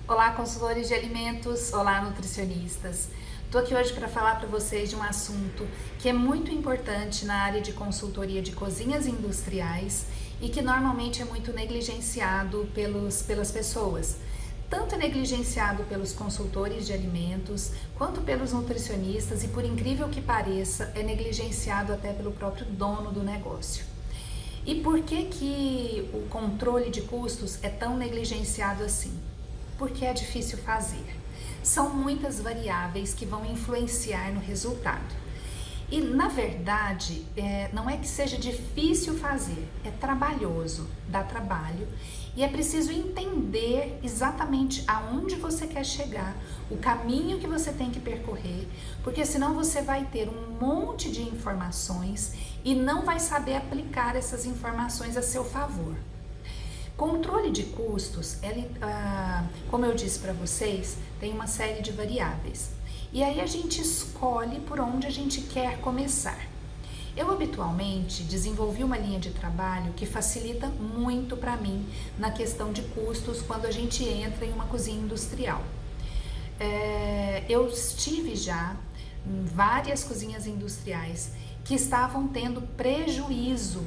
Olá, consultores de alimentos, olá, nutricionistas. Estou aqui hoje para falar para vocês de um assunto que é muito importante na área de consultoria de cozinhas industriais e que normalmente é muito negligenciado pelas pessoas. Tanto é negligenciado pelos consultores de alimentos, quanto pelos nutricionistas e, por incrível que pareça, é negligenciado até pelo próprio dono do negócio. E por que o controle de custos é tão negligenciado assim? Porque é difícil fazer. São muitas variáveis que vão influenciar no resultado. E, na verdade, não é que seja difícil fazer, é trabalhoso, dá trabalho e é preciso entender exatamente aonde você quer chegar, o caminho que você tem que percorrer, porque senão você vai ter um monte de informações e não vai saber aplicar essas informações a seu favor. Controle de custos, como eu disse para vocês, tem uma série de variáveis. E aí a gente escolhe por onde a gente quer começar. Eu habitualmente desenvolvi uma linha de trabalho que facilita muito para mim na questão de custos quando a gente entra em uma cozinha industrial. Eu estive já em várias cozinhas industriais que estavam tendo prejuízo.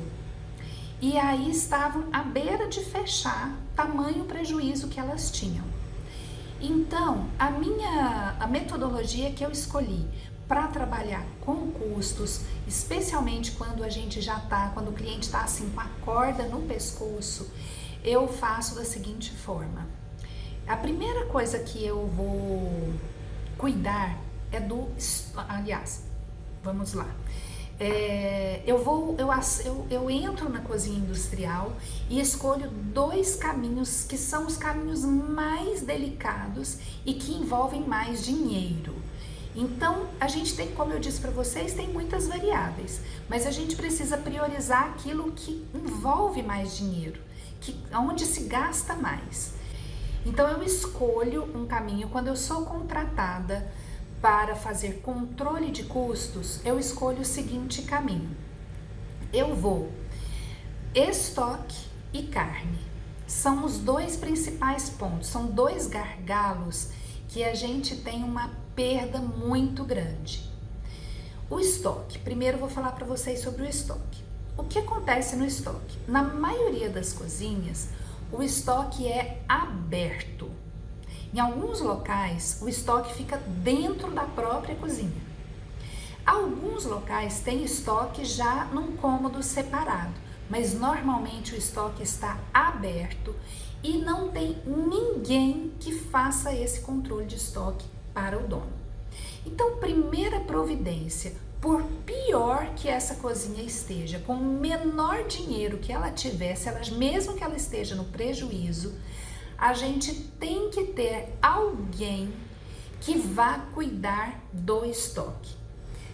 E aí estavam à beira de fechar, tamanho prejuízo que elas tinham. Então, a metodologia que eu escolhi para trabalhar com custos, especialmente quando quando o cliente está assim com a corda no pescoço, eu faço da seguinte forma. A primeira coisa que eu vou cuidar é vamos lá. Eu entro na cozinha industrial e escolho dois caminhos que são os caminhos mais delicados e que envolvem mais dinheiro. Então, a gente tem, como eu disse para vocês, tem muitas variáveis, mas a gente precisa priorizar aquilo que envolve mais dinheiro, onde se gasta mais. Então, eu escolho um caminho quando eu sou contratada para fazer controle de custos, eu escolho o seguinte caminho. Eu vou estoque e carne. São os dois principais pontos, são dois gargalos que a gente tem uma perda muito grande. O estoque, primeiro eu vou falar para vocês sobre o estoque. O que acontece no estoque? Na maioria das cozinhas, o estoque é aberto. Em alguns locais, o estoque fica dentro da própria cozinha. Alguns locais têm estoque já num cômodo separado, mas normalmente o estoque está aberto e não tem ninguém que faça esse controle de estoque para o dono. Então, primeira providência, por pior que essa cozinha esteja, com o menor dinheiro que ela tiver, mesmo que ela esteja no prejuízo, a gente tem que ter alguém que vá cuidar do estoque.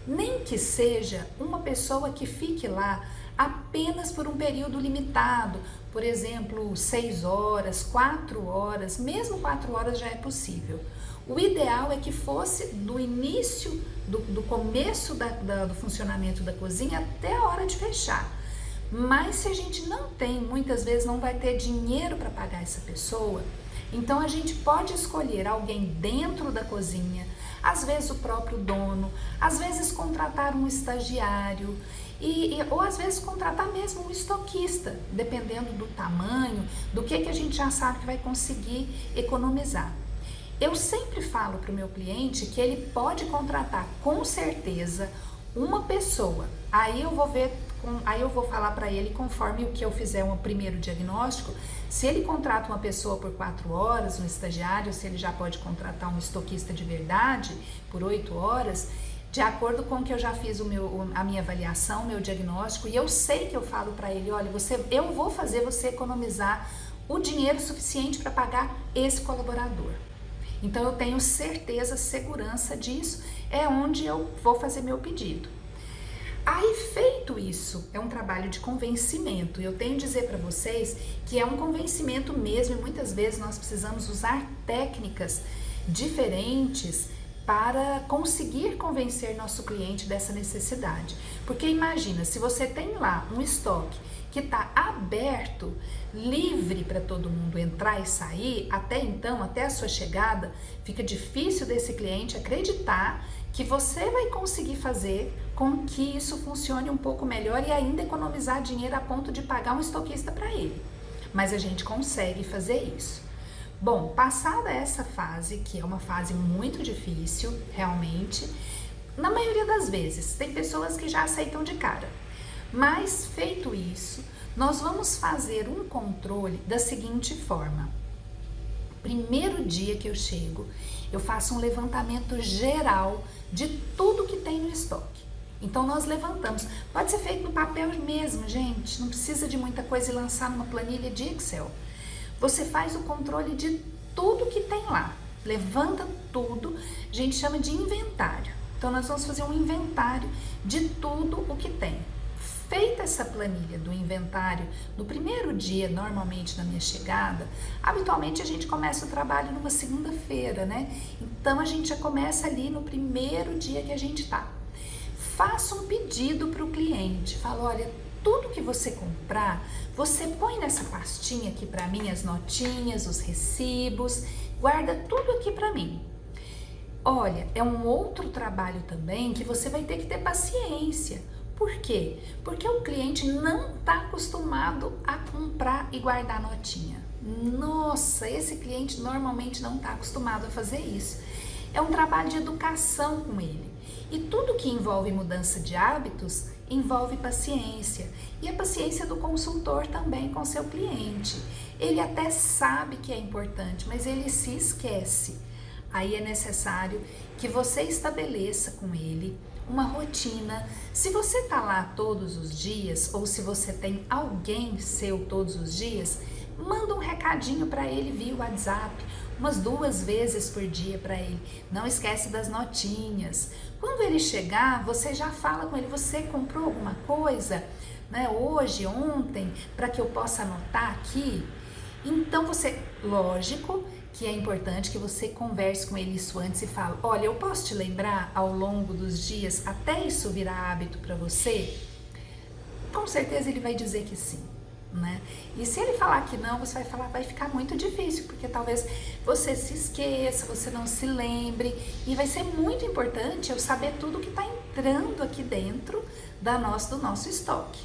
Nem que seja uma pessoa que fique lá apenas por um período limitado, por exemplo, 6 horas, 4 horas, mesmo 4 horas já é possível. O ideal é que fosse do início, do começo do funcionamento da cozinha até a hora de fechar. Mas se a gente não tem, muitas vezes não vai ter dinheiro para pagar essa pessoa, então a gente pode escolher alguém dentro da cozinha, às vezes o próprio dono, às vezes contratar um estagiário ou às vezes contratar mesmo um estoquista, dependendo do tamanho, do que a gente já sabe que vai conseguir economizar. Eu sempre falo para o meu cliente que ele pode contratar com certeza uma pessoa, aí eu vou falar para ele conforme o que eu fizer um primeiro diagnóstico, se ele contrata uma pessoa por 4 horas, um estagiário, se ele já pode contratar um estoquista de verdade por 8 horas, de acordo com que eu já fiz a minha avaliação, meu diagnóstico, e eu sei que eu falo para ele, olha, eu vou fazer você economizar o dinheiro suficiente para pagar esse colaborador. Então eu tenho certeza, segurança disso, é onde eu vou fazer meu pedido. Aí, feito isso, é um trabalho de convencimento. Eu tenho que dizer para vocês que é um convencimento mesmo e muitas vezes nós precisamos usar técnicas diferentes para conseguir convencer nosso cliente dessa necessidade. Porque imagina, se você tem lá um estoque que está aberto, livre para todo mundo entrar e sair, até então, até a sua chegada, fica difícil desse cliente acreditar que você vai conseguir fazer com que isso funcione um pouco melhor e ainda economizar dinheiro a ponto de pagar um estoquista para ele. Mas a gente consegue fazer isso. Bom, passada essa fase, que é uma fase muito difícil, realmente, na maioria das vezes, tem pessoas que já aceitam de cara. Mas, feito isso, nós vamos fazer um controle da seguinte forma. Primeiro dia que eu chego, eu faço um levantamento geral de tudo que tem no estoque. Então, nós levantamos. Pode ser feito no papel mesmo, gente. Não precisa de muita coisa e lançar numa planilha de Excel. Você faz o controle de tudo que tem lá. Levanta tudo, a gente chama de inventário. Então, nós vamos fazer um inventário de tudo o que tem. Feita essa planilha do inventário, no primeiro dia, normalmente na minha chegada, habitualmente a gente começa o trabalho numa segunda-feira, né? Então, a gente já começa ali no primeiro dia que a gente tá. Faça um pedido para o cliente, fala, olha, tudo que você comprar, você põe nessa pastinha aqui para mim, as notinhas, os recibos, guarda tudo aqui para mim. Olha, é um outro trabalho também que você vai ter que ter paciência. Por quê? Porque o cliente não está acostumado a comprar e guardar notinha. Nossa, esse cliente normalmente não está acostumado a fazer isso. É um trabalho de educação com ele. E tudo que envolve mudança de hábitos envolve paciência. E a paciência do consultor também com seu cliente. Ele até sabe que é importante, mas ele se esquece. Aí é necessário que você estabeleça com ele uma rotina. Se você está lá todos os dias, ou se você tem alguém seu todos os dias, manda um recadinho para ele via WhatsApp, umas 2 vezes por dia para ele. Não esquece das notinhas. Quando ele chegar, você já fala com ele, você comprou alguma coisa, né, hoje, ontem, para que eu possa anotar aqui? Então você, lógico que é importante que você converse com ele isso antes e fale, olha, eu posso te lembrar ao longo dos dias, até isso virar hábito para você? Com certeza ele vai dizer que sim, né? E se ele falar que não, você vai falar, vai ficar muito difícil, porque talvez você se esqueça, você não se lembre, e vai ser muito importante eu saber tudo que está entrando aqui dentro do nosso estoque.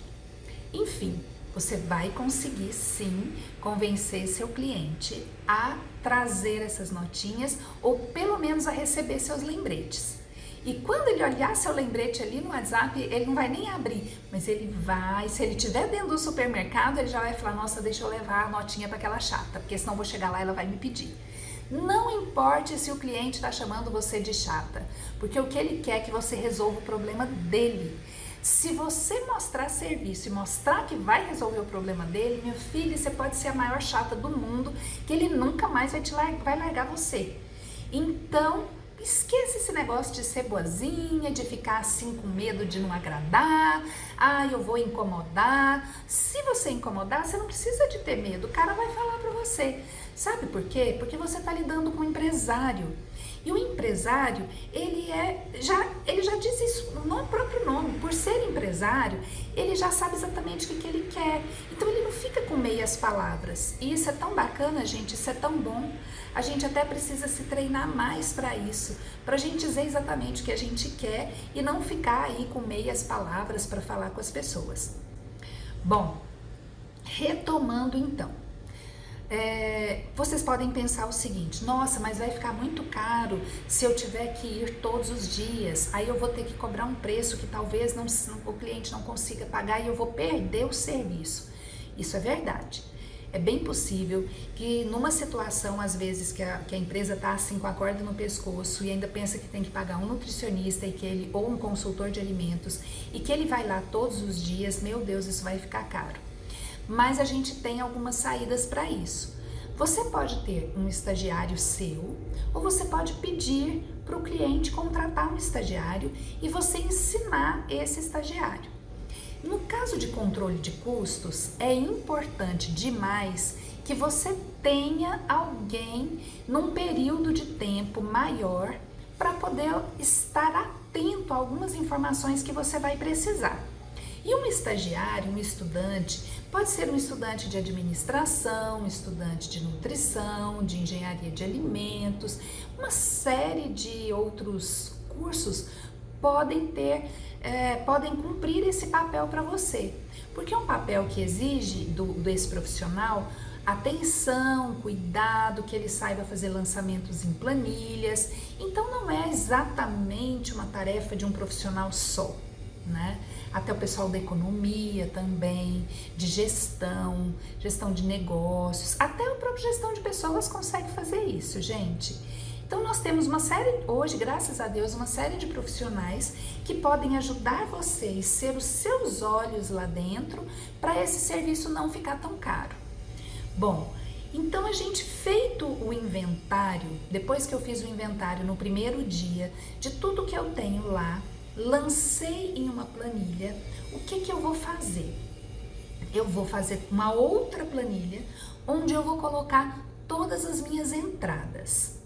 Enfim, você vai conseguir sim convencer seu cliente a trazer essas notinhas ou pelo menos a receber seus lembretes. E quando ele olhar seu lembrete ali no WhatsApp, ele não vai nem abrir, mas ele vai, se ele estiver dentro do supermercado, ele já vai falar, nossa, deixa eu levar a notinha para aquela chata, porque senão eu vou chegar lá e ela vai me pedir. Não importe se o cliente está chamando você de chata, porque o que ele quer é que você resolva o problema dele. Se você mostrar serviço e mostrar que vai resolver o problema dele, meu filho, você pode ser a maior chata do mundo, que ele nunca mais vai largar você. Então, esqueça esse negócio de ser boazinha, de ficar assim com medo de não agradar, eu vou incomodar. Se você incomodar, você não precisa de ter medo, o cara vai falar pra você. Sabe por quê? Porque você tá lidando com um empresário. E o empresário, ele já diz isso no próprio nome. Por ser empresário, ele já sabe exatamente o que ele quer. Então ele não fica com meias palavras. E isso é tão bacana, gente, isso é tão bom. A gente até precisa se treinar mais para isso, para a gente dizer exatamente o que a gente quer e não ficar aí com meias palavras para falar com as pessoas. Bom, retomando então. Vocês podem pensar o seguinte, nossa, mas vai ficar muito caro se eu tiver que ir todos os dias, aí eu vou ter que cobrar um preço que talvez o cliente não consiga pagar e eu vou perder o serviço. Isso é verdade. É bem possível que numa situação, às vezes, que a empresa está assim com a corda no pescoço e ainda pensa que tem que pagar um nutricionista ou um consultor de alimentos e que ele vai lá todos os dias, meu Deus, isso vai ficar caro. Mas a gente tem algumas saídas para isso. Você pode ter um estagiário seu, ou você pode pedir para o cliente contratar um estagiário e você ensinar esse estagiário. No caso de controle de custos, é importante demais que você tenha alguém num período de tempo maior para poder estar atento a algumas informações que você vai precisar. E um estagiário, um estudante, pode ser um estudante de administração, um estudante de nutrição, de engenharia de alimentos, uma série de outros cursos podem cumprir esse papel para você, porque é um papel que exige desse profissional atenção, cuidado, que ele saiba fazer lançamentos em planilhas. Então não é exatamente uma tarefa de um profissional só, né? Até o pessoal da economia também, de gestão de negócios, até a própria gestão de pessoas consegue fazer isso, gente. Então nós temos uma série, hoje, graças a Deus, uma série de profissionais que podem ajudar vocês, ser os seus olhos lá dentro, para esse serviço não ficar tão caro. Bom, então a gente feito o inventário, depois que eu fiz o inventário no primeiro dia, de tudo que eu tenho lá, lancei em uma planilha, o que eu vou fazer? Eu vou fazer uma outra planilha, onde eu vou colocar todas as minhas entradas.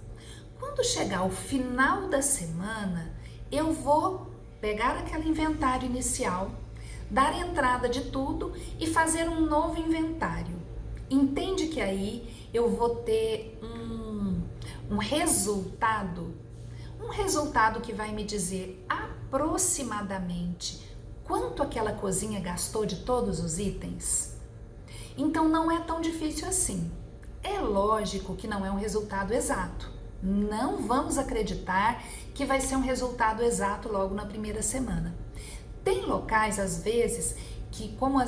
Quando chegar o final da semana, eu vou pegar aquele inventário inicial, dar entrada de tudo e fazer um novo inventário. Entende que aí eu vou ter um resultado que vai me dizer aproximadamente quanto aquela cozinha gastou de todos os itens? Então não é tão difícil assim. É lógico que não é um resultado exato. Não vamos acreditar que vai ser um resultado exato logo na primeira semana. Tem locais, às vezes, que como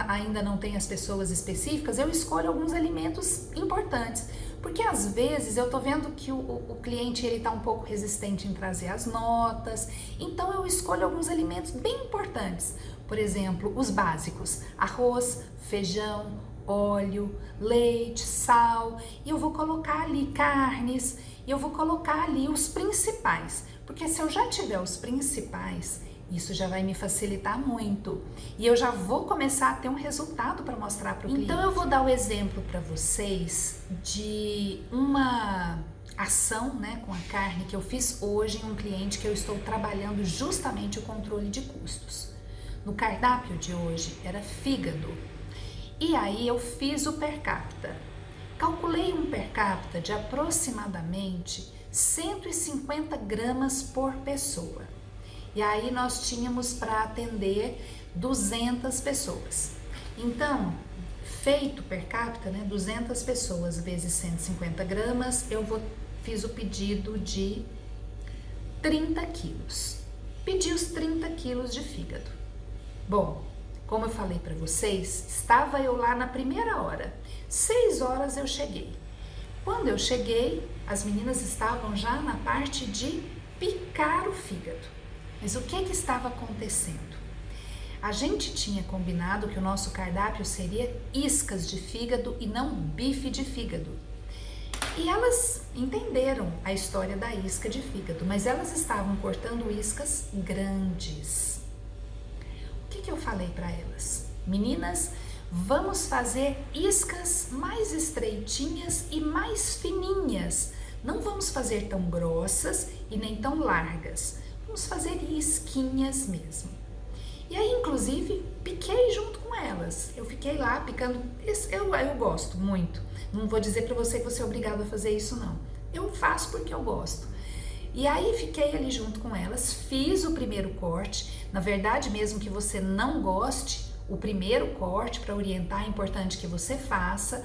ainda não tem as pessoas específicas, eu escolho alguns alimentos importantes, porque às vezes eu tô vendo que o cliente ele tá um pouco resistente em trazer as notas, então eu escolho alguns alimentos bem importantes, por exemplo, os básicos, arroz, feijão, óleo, leite, sal, e eu vou colocar ali carnes, e eu vou colocar ali os principais, porque se eu já tiver os principais, isso já vai me facilitar muito e eu já vou começar a ter um resultado para mostrar para o cliente. Então eu vou dar o exemplo para vocês de uma ação, né, com a carne que eu fiz hoje em um cliente que eu estou trabalhando justamente o controle de custos. No cardápio de hoje era fígado e aí eu fiz o per capita. Calculei um per capita de aproximadamente 150 gramas por pessoa. E aí nós tínhamos para atender 200 pessoas. Então, feito per capita, né, 200 pessoas vezes 150 gramas, fiz o pedido de 30 quilos. Pedi os 30 quilos de fígado. Bom, como eu falei para vocês, estava eu lá na primeira hora. 6 horas eu cheguei. Quando eu cheguei, as meninas estavam já na parte de picar o fígado. Mas o que estava acontecendo? A gente tinha combinado que o nosso cardápio seria iscas de fígado e não bife de fígado. E elas entenderam a história da isca de fígado, mas elas estavam cortando iscas grandes. O que eu falei para elas? Meninas, vamos fazer iscas mais estreitinhas e mais fininhas. Não vamos fazer tão grossas e nem tão largas. Vamos fazer isquinhas mesmo. E aí, inclusive, piquei junto com elas. Eu fiquei lá picando. Eu gosto muito. Não vou dizer para você que você é obrigado a fazer isso, não. Eu faço porque eu gosto. E aí, fiquei ali junto com elas, fiz o primeiro corte. Na verdade, mesmo que você não goste, o primeiro corte para orientar é importante que você faça,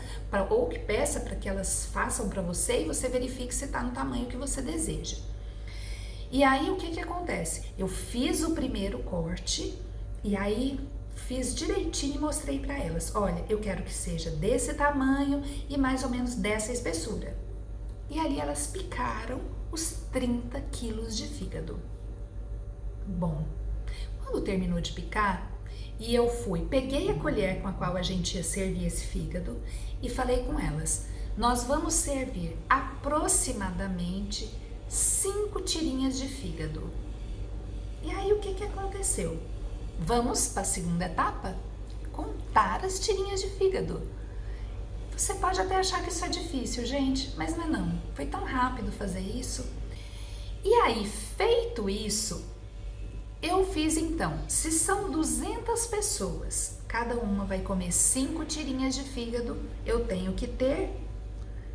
ou que peça para que elas façam para você e você verifique se está no tamanho que você deseja. E aí o que acontece? Eu fiz o primeiro corte e aí fiz direitinho e mostrei para elas. Olha, eu quero que seja desse tamanho e mais ou menos dessa espessura. E ali elas picaram os 30 quilos de fígado. Bom, quando terminou de picar, e eu peguei a colher com a qual a gente ia servir esse fígado e falei com elas, nós vamos servir aproximadamente 5 tirinhas de fígado. E aí o que aconteceu? Vamos para a segunda etapa? Contar as tirinhas de fígado. Você pode até achar que isso é difícil, gente, mas não é não. Foi tão rápido fazer isso. E aí, feito isso, eu fiz então, se são 200 pessoas, cada uma vai comer 5 tirinhas de fígado, eu tenho que ter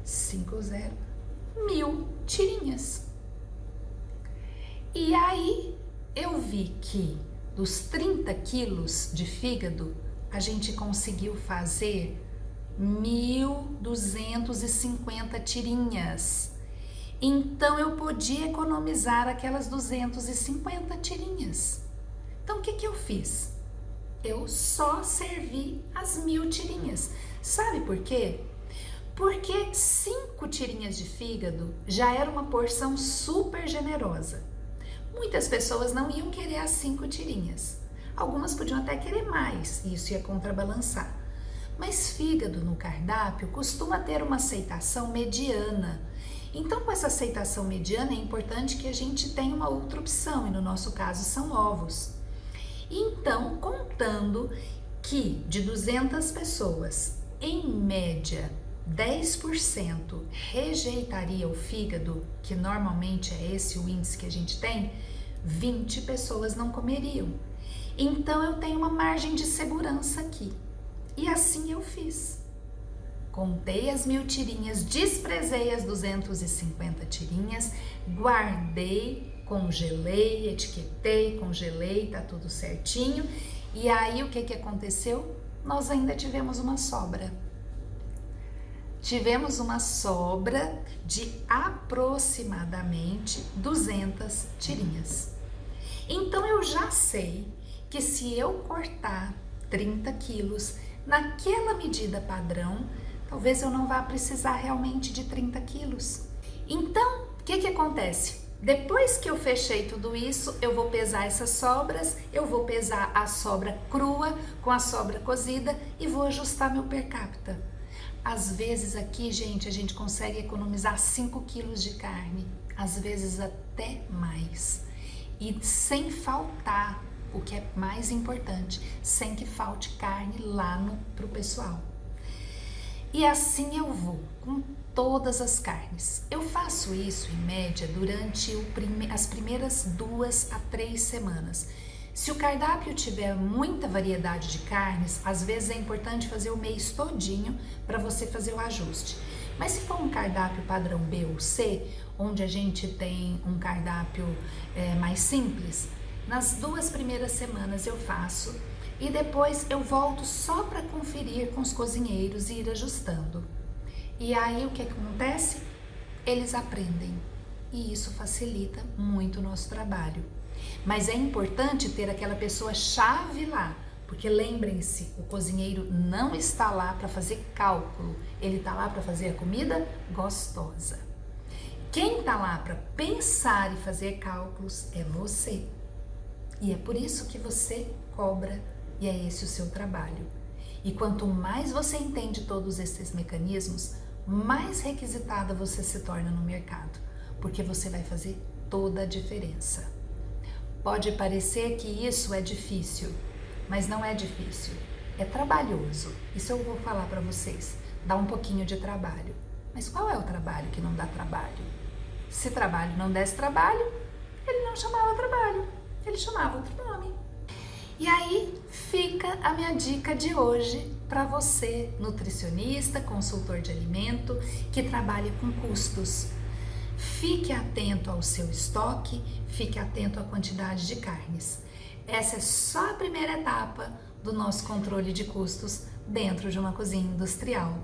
1.000 tirinhas. E aí eu vi que dos 30 quilos de fígado, a gente conseguiu fazer 1.250 tirinhas. Então eu podia economizar aquelas 250 tirinhas. Então o que eu fiz? Eu só servi as 1.000 tirinhas. Sabe por quê? Porque 5 tirinhas de fígado já era uma porção super generosa. Muitas pessoas não iam querer as 5 tirinhas. Algumas podiam até querer mais, e isso ia contrabalançar. Mas fígado no cardápio costuma ter uma aceitação mediana. Então, com essa aceitação mediana, é importante que a gente tenha uma outra opção, e no nosso caso são ovos. Então, contando que de 200 pessoas, em média, 10% rejeitaria o fígado, que normalmente é esse o índice que a gente tem, 20 pessoas não comeriam. Então, eu tenho uma margem de segurança aqui. E assim eu fiz. Contei as 1.000 tirinhas, desprezei as 250 tirinhas, guardei, congelei, etiquetei, congelei, tá tudo certinho. E aí o que aconteceu? Nós ainda tivemos uma sobra. Tivemos uma sobra de aproximadamente 200 tirinhas. Então eu já sei que se eu cortar 30 quilos naquela medida padrão, talvez eu não vá precisar realmente de 30 quilos. Então, o que acontece? Depois que eu fechei tudo isso, eu vou pesar essas sobras, eu vou pesar a sobra crua com a sobra cozida e vou ajustar meu per capita. Às vezes aqui, gente, a gente consegue economizar 5 quilos de carne, às vezes até mais. E sem faltar, o que é mais importante, sem que falte carne lá pro pessoal. E assim eu vou com todas as carnes. Eu faço isso em média durante as primeiras 2 a 3 semanas. Se o cardápio tiver muita variedade de carnes, às vezes é importante fazer o mês todinho para você fazer o ajuste. Mas se for um cardápio padrão B ou C, onde a gente tem um cardápio mais simples, nas 2 primeiras semanas eu faço e depois eu volto só para conferir com os cozinheiros e ir ajustando. E aí o que acontece? Eles aprendem e isso facilita muito o nosso trabalho. Mas é importante ter aquela pessoa chave lá, porque lembrem-se, o cozinheiro não está lá para fazer cálculo, ele está lá para fazer a comida gostosa. Quem está lá para pensar e fazer cálculos é você. E é por isso que você cobra e é esse o seu trabalho. E quanto mais você entende todos esses mecanismos, mais requisitada você se torna no mercado, porque você vai fazer toda a diferença. Pode parecer que isso é difícil, mas não é difícil, é trabalhoso. Isso eu vou falar para vocês, dá um pouquinho de trabalho. Mas qual é o trabalho que não dá trabalho? Se trabalho não desse trabalho, ele não chamava trabalho, ele chamava outro nome. E aí fica a minha dica de hoje para você, nutricionista, consultor de alimento, que trabalha com custos. Fique atento ao seu estoque, fique atento à quantidade de carnes. Essa é só a primeira etapa do nosso controle de custos dentro de uma cozinha industrial.